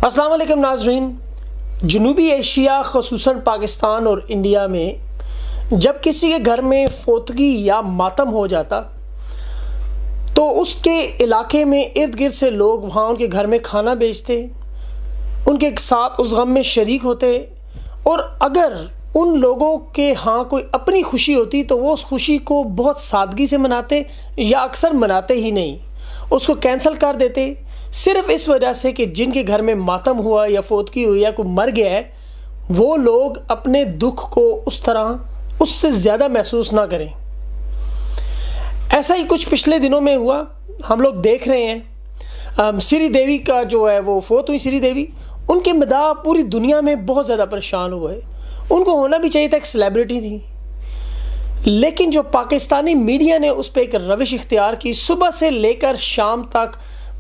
السلام علیکم ناظرین. جنوبی ایشیا خصوصاً پاکستان اور انڈیا میں جب کسی کے گھر میں فوتگی یا ماتم ہو جاتا تو اس کے علاقے میں ارد گرد سے لوگ وہاں ان کے گھر میں کھانا بیچتے، ان کے ساتھ اس غم میں شریک ہوتے، اور اگر ان لوگوں کے ہاں کوئی اپنی خوشی ہوتی تو وہ اس خوشی کو بہت سادگی سے مناتے یا اکثر مناتے ہی نہیں، اس کو کینسل کر دیتے، صرف اس وجہ سے کہ جن کے گھر میں ماتم ہوا یا فوتگی ہوئی یا کوئی مر گیا ہے وہ لوگ اپنے دکھ کو اس طرح اس سے زیادہ محسوس نہ کریں. ایسا ہی کچھ پچھلے دنوں میں ہوا. ہم لوگ دیکھ رہے ہیں سری دیوی کا جو ہے وہ فوت ہوئی سری دیوی، ان کے مداح پوری دنیا میں بہت زیادہ پریشان ہوئے. ان کو ہونا بھی چاہیے تھا، ایک سیلیبریٹی تھی، لیکن جو پاکستانی میڈیا نے اس پہ ایک روش اختیار کی، صبح سے لے کر شام تک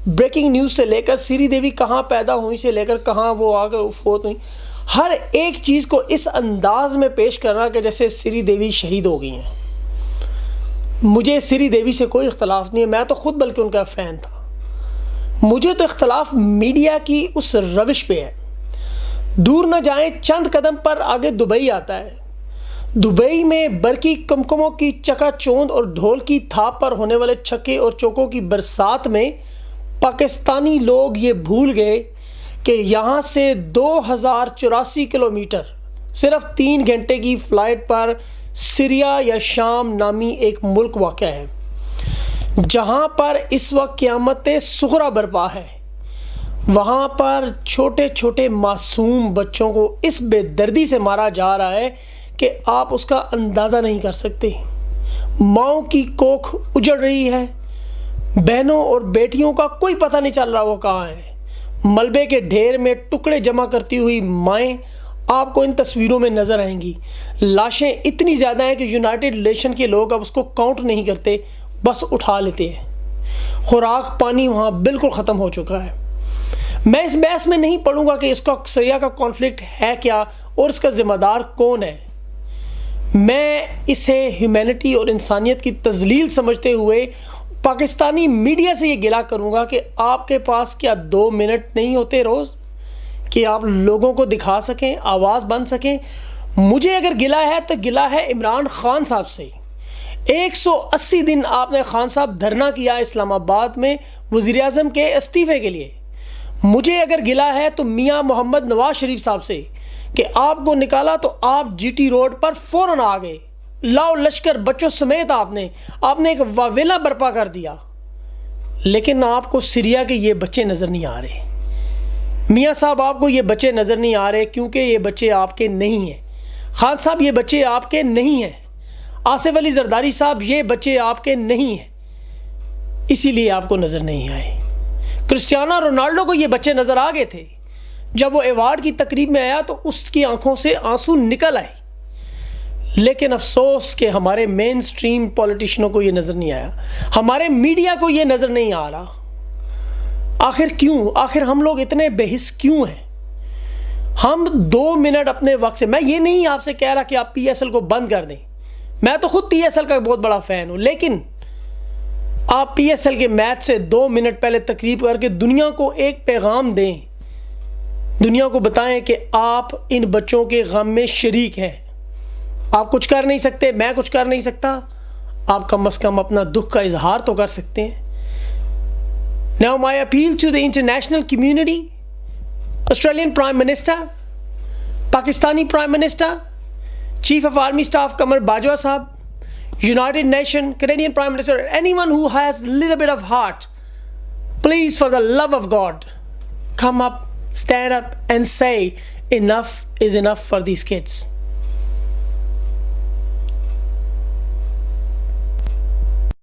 بریکنگ نیوز سے لے کر سری دیوی کہاں پیدا ہوئی سے لے کر کہاں وہ آ کر فوت ہوئی، ہر ایک چیز کو اس انداز میں پیش کرنا کہ جیسے سری دیوی شہید ہو گئی ہیں. مجھے سری دیوی سے کوئی اختلاف نہیں ہے، میں تو خود بلکہ ان کا فین تھا. مجھے تو اختلاف میڈیا کی اس روش پہ ہے. دور نہ جائیں، چند قدم پر آگے دبئی آتا ہے. دبئی میں برقی کمکموں کی چکا چوند اور ڈھول کی تھاپ پر ہونے والے چھکے اور چوکوں کی برسات میں پاکستانی لوگ یہ بھول گئے کہ یہاں سے 2084 کلومیٹر صرف 3 گھنٹے کی فلائٹ پر سیریا یا شام نامی ایک ملک واقع ہے، جہاں پر اس وقت قیامت صغری برپا ہے. وہاں پر چھوٹے چھوٹے معصوم بچوں کو اس بے دردی سے مارا جا رہا ہے کہ آپ اس کا اندازہ نہیں کر سکتے. ماؤں کی کوکھ اجڑ رہی ہے، بہنوں اور بیٹیوں کا کوئی پتہ نہیں چل رہا وہ کہاں ہے. ملبے کے ڈھیر میں ٹکڑے جمع کرتی ہوئی مائیں آپ کو ان تصویروں میں نظر آئیں گی. لاشیں اتنی زیادہ ہیں کہ یونائٹڈ نیشن کے لوگ اب اس کو کاؤنٹ نہیں کرتے، بس اٹھا لیتے ہیں. خوراک پانی وہاں بالکل ختم ہو چکا ہے. میں اس بحث میں نہیں پڑھوں گا کہ اس کا سیریا کا کانفلکٹ ہے کیا اور اس کا ذمہ دار کون ہے. میں اسے ہیومینٹی اور انسانیت کی تذلیل سمجھتے ہوئے پاکستانی میڈیا سے یہ گلہ کروں گا کہ آپ کے پاس کیا 2 منٹ نہیں ہوتے روز کہ آپ لوگوں کو دکھا سکیں، آواز بن سکیں. مجھے اگر گلہ ہے تو گلہ ہے عمران خان صاحب سے. 180 دن آپ نے خان صاحب دھرنا کیا اسلام آباد میں وزیر اعظم کے استعفے کے لیے. مجھے اگر گلہ ہے تو میاں محمد نواز شریف صاحب سے کہ آپ کو نکالا تو آپ جی ٹی روڈ پر فوراً آ گئے، لاؤ لشکر بچوں سمیت آپ نے ایک واویلا برپا کر دیا. لیکن آپ کو سیریا کے یہ بچے نظر نہیں آ رہے. میاں صاحب آپ کو یہ بچے نظر نہیں آ رہے کیونکہ یہ بچے آپ کے نہیں ہیں. خان صاحب یہ بچے آپ کے نہیں ہیں. آصف علی زرداری صاحب یہ بچے آپ کے نہیں ہیں، اسی لیے آپ کو نظر نہیں آئے. کرسٹیانو رونالڈو کو یہ بچے نظر آ گئے تھے. جب وہ ایوارڈ کی تقریب میں آیا تو اس کی آنکھوں سے آنسو نکل آئے. لیکن افسوس کہ ہمارے مین سٹریم پولیٹیشنوں کو یہ نظر نہیں آیا، ہمارے میڈیا کو یہ نظر نہیں آ رہا. آخر کیوں؟ آخر ہم لوگ اتنے بے حس کیوں ہیں؟ ہم 2 منٹ اپنے وقت سے، میں یہ نہیں آپ سے کہہ رہا کہ آپ پی ایس ایل کو بند کر دیں، میں تو خود پی ایس ایل کا بہت بڑا فین ہوں، لیکن آپ پی ایس ایل کے میچ سے 2 منٹ پہلے تقریب کر کے دنیا کو ایک پیغام دیں، دنیا کو بتائیں کہ آپ ان بچوں کے غم میں شریک ہیں. آپ کچھ کر نہیں سکتے، میں کچھ کر نہیں سکتا، آپ کم از کم اپنا دکھ کا اظہار تو کر سکتے ہیں. Now my appeal to the international community, Australian Prime Minister, Pakistani Prime Minister, Chief of Army Staff Qamar Bajwa Sahab, United Nations, Canadian Prime Minister, anyone who has a little bit of heart, please for the love of God, come up, stand up and say enough is enough for these kids.